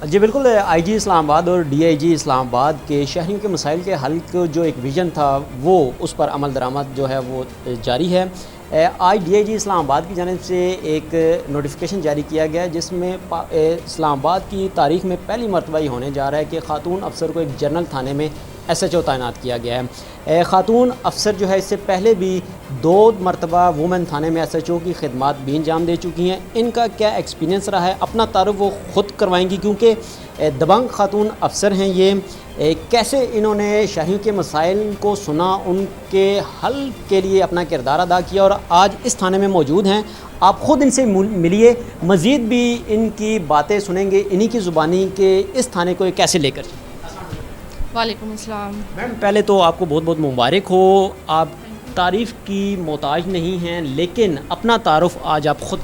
जी बिल्कुल, आईजी इस्लामाबाद और डीआईजी इस्लामाबाद के शहरियों के मसाइल के हल का जो एक विज़न था वो उस पर अमल दरामद जो है वो जारी है। आज डीआईजी इस्लामाबाद की जानिब से एक नोटिफिकेशन जारी किया गया है जिसमें इस्लामाबाद की तारीख़ में पहली मरतबा ये होने जा रहा है कि ख़ातून अफसर को एक जनरल थाने में एसएचओ तैनात किया गया है। ख़ातून अफसर जो है इससे पहले भी 2 मरतबा वुमेन थाने में एसएचओ की खिदमत भी अंजाम दे चुकी हैं। इनका क्या एक्सपीरियंस रहा है, अपना तारुफ वो ख़ुद करवाएंगी क्योंकि दबंग ख़ातून अफसर हैं ये। कैसे इन्होंने शहरियों के मसाइल को सुना, उनके हल के लिए अपना किरदार अदा किया और आज इस थाने में मौजूद हैं। आप ख़ुद इनसे मिलिए, मज़ीद भी इनकी बातें सुनेंगे इन्हीं की ज़ुबानी के इस थाने को कैसे लेकर। वालेकुम अस्सलाम। मैम पहले तो आपको बहुत बहुत मुबारक हो, आप तारीफ़ की मोहताज नहीं हैं लेकिन अपना तारुफ आज आप ख़ुद।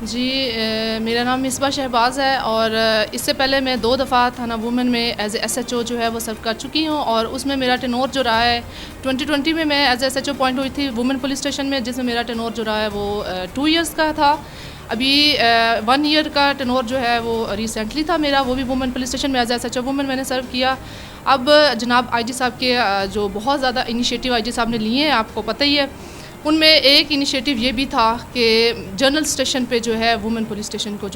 जी मेरा नाम मिसबा शहबाज है और इससे पहले मैं 2 दफ़ा थाना वुमेन में एज एसएचओ जो है वो सर्व कर चुकी हूँ और उसमें मेरा टेनोर जो रहा है 2020 में मैं एज एसएचओ अपॉइंट हुई थी वुमेन पुलिस स्टेशन में, जिसमें मेरा टेनोर जो रहा है वो 2 इयर्स का था। अभी 1 ईयर का टेनोर जो है वो रिसेंटली था मेरा, वो भी वुमेन पुलिस स्टेशन में एज एसएचओ वुमेन मैंने सर्व किया। अब जनाब आईजी साहब के जो बहुत ज़्यादा इनिशिएटिव आईजी साहब ने लिए हैं, आपको पता ही है, उनमें एक इनिशिएटिव ये भी था कि जनरल स्टेशन पे जो है वुमेन पुलिस स्टेशन को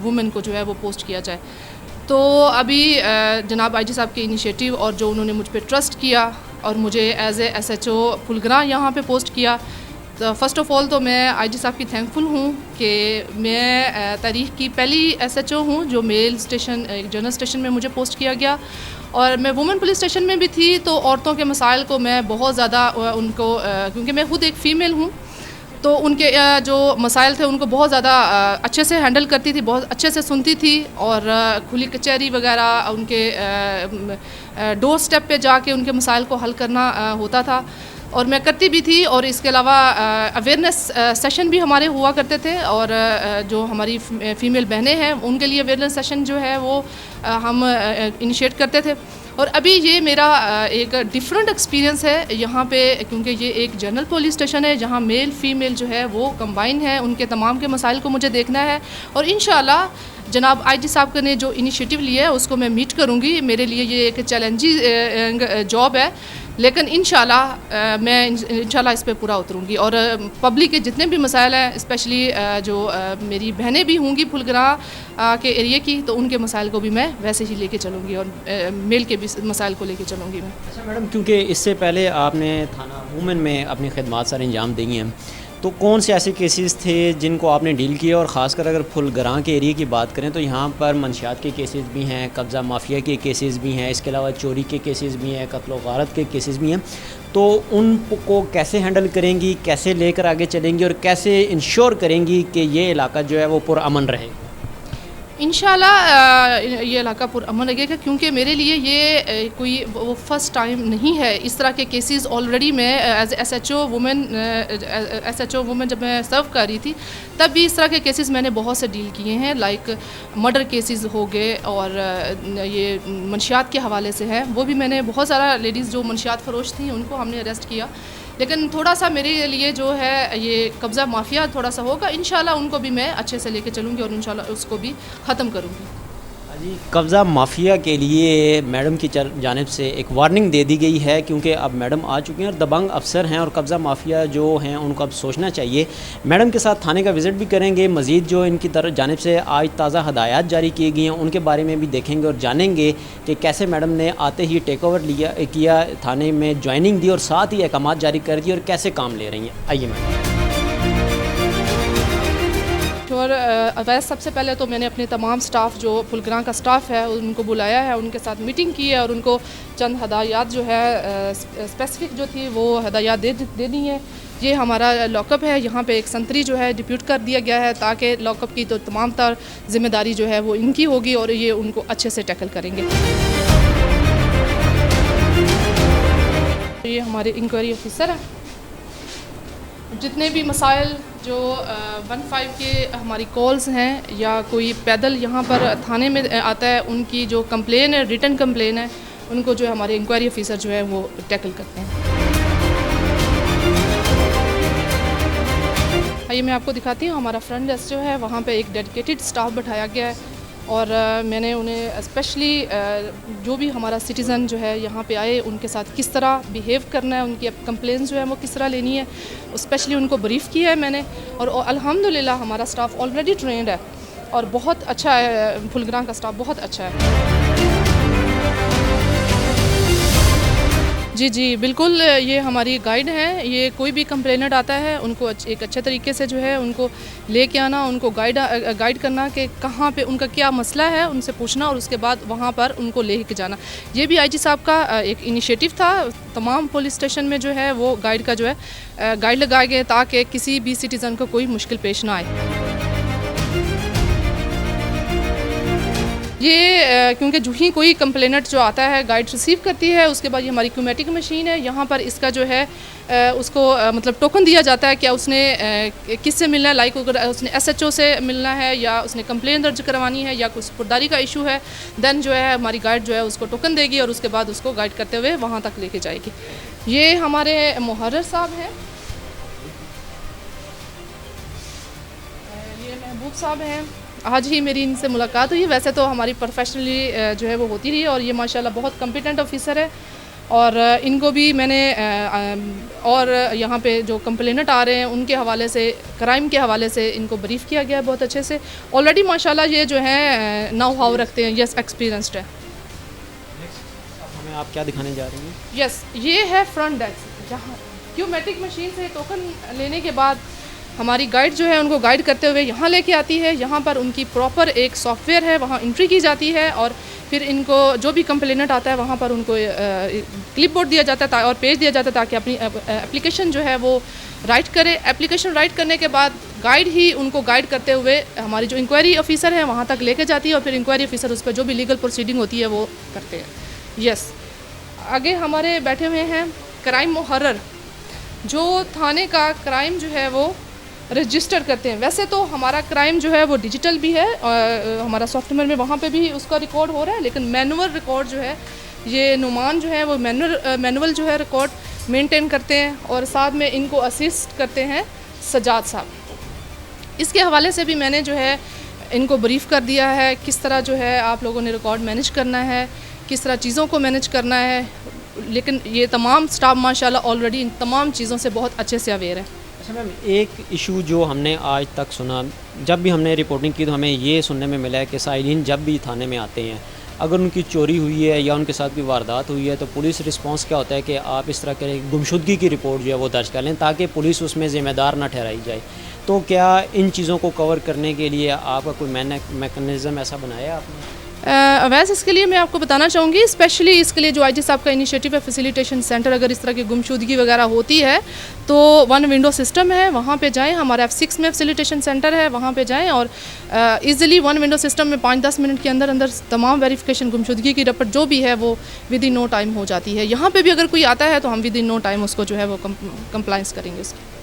वुमेन को जो है वो पोस्ट किया जाए। तो अभी जनाब आईजी साहब के इनिशिएटिव और जो उन्होंने मुझ पे ट्रस्ट किया और मुझे एज ए एसएचओ फुलग्रां यहाँ पे पोस्ट किया, तो फ़र्स्ट ऑफ़ ऑल तो मैं आईजी साहब की थैंकफुल हूँ कि मैं तारीख़ की पहली एसएचओ हूँ जो मेल स्टेशन जनरल स्टेशन में मुझे पोस्ट किया गया। और मैं वुमेन पुलिस स्टेशन में भी थी तो औरतों के मसाइल को मैं बहुत ज़्यादा उनको क्योंकि मैं खुद एक फ़ीमेल हूँ तो उनके जो मसाइल थे उनको बहुत ज़्यादा अच्छे से हैंडल करती थी, बहुत अच्छे से सुनती थी और खुली कचहरी वगैरह उनके डोर स्टेप पे जाके उनके मसाइल को हल करना होता था और मैं करती भी थी। और इसके अलावा अवेयरनेस सेशन भी हमारे हुआ करते थे और जो हमारी फ़ीमेल बहनें हैं उनके लिए अवेयरनेस सेशन जो है वो हम इनिशिएट करते थे। और अभी ये मेरा एक डिफरेंट एक्सपीरियंस है यहाँ पे, क्योंकि ये एक जनरल पुलिस स्टेशन है जहाँ मेल फ़ीमेल जो है वो कंबाइन है, उनके तमाम के मसाइल को मुझे देखना है और इंशाल्लाह जनाब आईजी साहब ने जो इनिशिएटिव लिया है उसको मैं मीट करूँगी। मेरे लिए ये एक चैलेंजिंग जॉब है लेकिन इंशाल्लाह मैं इंशाल्लाह इस पे पूरा उतरूँगी और पब्लिक के जितने भी मसाइल हैं, स्पेशली जो मेरी बहनें भी होंगी फुलग्रां के एरिया की, तो उनके मसाइल को भी मैं वैसे ही लेके चलूँगी और मेल के भी मसाइल को लेके चलूँगी मैं। अच्छा मैडम, क्योंकि इससे पहले आपने थाना वुमेन में अपनी खिदमत सर अंजाम दी हैं, तो कौन से ऐसे केसेस थे जिनको आपने डील किया? और ख़ासकर अगर फुलग्रां के एरिया की बात करें तो यहाँ पर मंशियात के केसेस भी हैं, कब्ज़ा माफिया के केसेस भी हैं, इसके अलावा चोरी के केसेस भी हैं, कत्ल व गारत के केसेस भी हैं। तो उनको कैसे हैंडल करेंगी, कैसे लेकर आगे चलेंगी और कैसे इंश्योर करेंगी कि ये इलाका जो है वो पुरअमन रहे? इंशाल्लाह ये इलाका पुरअमन लगेगा, क्योंकि मेरे लिए ये कोई वो फ़र्स्ट टाइम नहीं है। इस तरह के केसेस ऑलरेडी मैं एज एसएचओ वुमेन जब मैं सर्व कर रही थी तब भी इस तरह के केसेस मैंने बहुत से डील किए हैं, लाइक मर्डर केसेस हो गए और ये मंशियात के हवाले से है, वो भी मैंने बहुत सारा लेडीज़ जो मंशियात फरोश थी उनको हमने अरेस्ट किया। लेकिन थोड़ा सा मेरे लिए जो है ये कब्ज़ा माफिया थोड़ा सा होगा, इंशाल्लाह उनको भी मैं अच्छे से लेके चलूँगी और इंशाल्लाह उसको भी ख़त्म करूँगी। जी, कब्ज़ा माफिया के लिए मैडम की जानिब से एक वार्निंग दे दी गई है क्योंकि अब मैडम आ चुकी हैं और दबंग अफसर हैं और कब्ज़ा माफिया जो हैं उनको अब सोचना चाहिए। मैडम के साथ थाने का विज़िट भी करेंगे, मज़ीद जो इनकी तरफ जानिब से आज ताज़ा हदायत जारी की गई हैं उनके बारे में भी देखेंगे और जानेंगे कि कैसे मैडम ने आते ही टेक ओवर किया, थाने में ज्वाइनिंग दी और साथ ही अहकामात जारी कर दिए और कैसे काम ले रही हैं। आइए मैडम। और वैसे सबसे पहले तो मैंने अपने तमाम स्टाफ जो फुलग्रां का स्टाफ है उनको बुलाया है, उनके साथ मीटिंग की है और उनको चंद हदायत जो है स्पेसिफिक जो थी वो हदायत दे दी हैं। ये हमारा लॉकअप है, यहाँ पे एक संतरी जो है डिप्यूट कर दिया गया है ताकि लॉकअप की तो तमाम तर जिम्मेदारी जो है वो इनकी होगी और ये उनको अच्छे से टैकल करेंगे। ये हमारे इंक्वायरी ऑफिसर हैं, जितने भी मसाइल जो 15 के हमारी कॉल्स हैं या कोई पैदल यहाँ पर थाने में आता है उनकी जो कंप्लेन है, रिटन कंप्लेन है, उनको जो हमारे इंक्वायरी ऑफिसर जो है वो टैकल करते हैं। आइए मैं आपको दिखाती हूँ, हमारा फ्रंट डेस्क जो है वहाँ पे एक डेडिकेटेड स्टाफ बैठाया गया है और मैंने उन्हें स्पेशली जो भी हमारा सिटीज़न जो है यहाँ पे आए उनके साथ किस तरह बिहेव करना है, उनकी कंप्लेंट्स जो है वो किस तरह लेनी है, स्पेशली उनको ब्रीफ़ किया है मैंने। और अल्हम्दुलिल्लाह हमारा स्टाफ ऑलरेडी ट्रेंड है और बहुत अच्छा है, फुलग्रां का स्टाफ बहुत अच्छा है। जी जी बिल्कुल, ये हमारी गाइड हैं। ये कोई भी कंप्लेनेंट आता है उनको एक अच्छे तरीके से जो है उनको लेके आना, उनको गाइड करना कि कहाँ पे उनका क्या मसला है, उनसे पूछना और उसके बाद वहाँ पर उनको लेके जाना। ये भी आईजी साहब का एक इनिशिएटिव था। तमाम पुलिस स्टेशन में जो है वो गाइड का जो है गाइड लगाए गए ताकि किसी भी सिटीज़न को कोई मुश्किल पेश ना आए। ये क्योंकि जो ही कोई कंप्लेनेंट जो आता है गाइड रिसीव करती है, उसके बाद ये हमारी क्यूमेटिक मशीन है। यहाँ पर इसका जो है उसको मतलब टोकन दिया जाता है कि उसने किससे मिलना है, लाइक अगर उसने एसएचओ से मिलना है या उसने कंप्लेन दर्ज करवानी है या कुछ सपुर्दारी का इशू है, देन जो है हमारी गाइड जो है उसको टोकन देगी और उसके बाद उसको गाइड करते हुए वहाँ तक लेके जाएगी। ये हमारे मुहर्रर साहब हैं, ये महबूब साहब हैं। आज ही मेरी इनसे मुलाकात हुई। वैसे तो हमारी प्रोफेशनली जो है वो होती रही है और ये माशाल्लाह बहुत कॉम्पिटेंट ऑफिसर है। और इनको भी मैंने और यहाँ पे जो कंप्लेनेंट आ रहे हैं उनके हवाले से, क्राइम के हवाले से इनको ब्रीफ़ किया गया है बहुत अच्छे से। ऑलरेडी माशाल्लाह ये जो है नाउ हाउ रखते हैं, यस एक्सपीरियंसड है। हमें आप क्या दिखाने जा रही हैं? यस, ये है फ्रंट डेस्क, जहाँ क्यूमेटिक मशीन से टोकन लेने के बाद हमारी गाइड जो है उनको गाइड करते हुए यहाँ लेके आती है। यहाँ पर उनकी प्रॉपर एक सॉफ्टवेयर है, वहाँ एंट्री की जाती है और फिर इनको जो भी कंप्लेनेंट आता है वहाँ पर उनको क्लिप बोर्ड दिया जाता है और पेज दिया जाता है ताकि अपनी एप्लीकेशन जो है वो राइट करे। एप्लीकेशन राइट करने के बाद गाइड ही उनको गाइड करते हुए हमारी जो इंक्वायरी ऑफिसर है वहाँ तक लेके जाती है और फिर इंक्वायरी ऑफिसर उस पर जो भी लीगल प्रोसीडिंग होती है वो करते हैं। यस, आगे हमारे बैठे हुए हैं क्राइम मुहर्रर, जो थाने का क्राइम जो है वो रजिस्टर करते हैं। वैसे तो हमारा क्राइम जो है वो डिजिटल भी है, हमारा सॉफ्टवेयर में वहाँ पे भी उसका रिकॉर्ड हो रहा है, लेकिन मैनुअल रिकॉर्ड जो है ये नुमान जो है वो मैनुअल जो है रिकॉर्ड मेंटेन करते हैं और साथ में इनको असिस्ट करते हैं सजाद साहब। इसके हवाले से भी मैंने जो है इनको ब्रीफ़ कर दिया है किस तरह जो है आप लोगों ने रिकॉर्ड मैनेज करना है, किस तरह चीज़ों को मैनेज करना है। लेकिन ये तमाम स्टाफ माशाल्लाह ऑलरेडी इन तमाम चीज़ों से बहुत अच्छे से अवेयर है। अच्छा मैम, एक इशू जो हमने आज तक सुना, जब भी हमने रिपोर्टिंग की तो हमें ये सुनने में मिला है कि साइलिन जब भी थाने में आते हैं, अगर उनकी चोरी हुई है या उनके साथ कोई वारदात हुई है तो पुलिस रिस्पांस क्या होता है कि आप इस तरह के गुमशुदगी की रिपोर्ट जो है वो दर्ज कर लें ताकि पुलिस उसमें ज़िम्मेदार ना ठहराई जाए। तो क्या इन चीज़ों को कवर करने के लिए आपका कोई मैकेनिज़्म ऐसा बनाया आपने? वैसे इसके लिए मैं आपको बताना चाहूँगी, स्पेशली इसके लिए जो आईजी साहब का इनिशिएटिव है फैसिलिटेशन सेंटर, अगर इस तरह की गुमशुदगी वगैरह होती है तो 1 विंडो सिस्टम है, वहाँ पे जाएं। हमारा F6 में फैसिलिटेशन सेंटर है, वहाँ पे जाएं और इजीली 1 विंडो सिस्टम में 5-10 मिनट के अंदर अंदर तमाम वेरिफिकेशन गुमशुदगी की रिपोर्ट जो भी है वो विद इन नो टाइम हो जाती है। यहाँ पर भी अगर कोई आता है तो हम विद इन नो टाइम उसको जो है वो कंप्लाइंस करेंगे उसकी।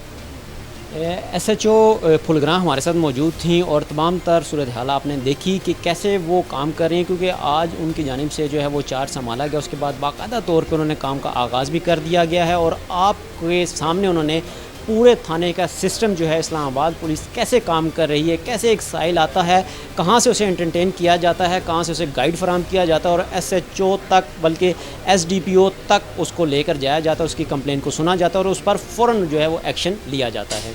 SHO फुलग्रां हमारे साथ मौजूद थी और तमाम तर सूरत हाल आपने देखी कि कैसे वो काम कर रही हैं, क्योंकि आज उनकी जानिब से जो है वो चार्ज संभाला गया, उसके बाद बाकायदा तौर पे उन्होंने काम का आगाज़ भी कर दिया गया है और आपके सामने उन्होंने पूरे थाने का सिस्टम जो है इस्लामाबाद पुलिस कैसे काम कर रही है, कैसे एक साइल आता है, कहाँ से उसे एंटरटेन किया जाता है, कहाँ से उसे गाइड फराहम किया जाता है और SHO तक बल्कि SDPO तक उसको लेकर जाया जाता है, उसकी कंप्लेन को सुना जाता है और उस पर फ़ौरन जो है वो एक्शन लिया जाता है।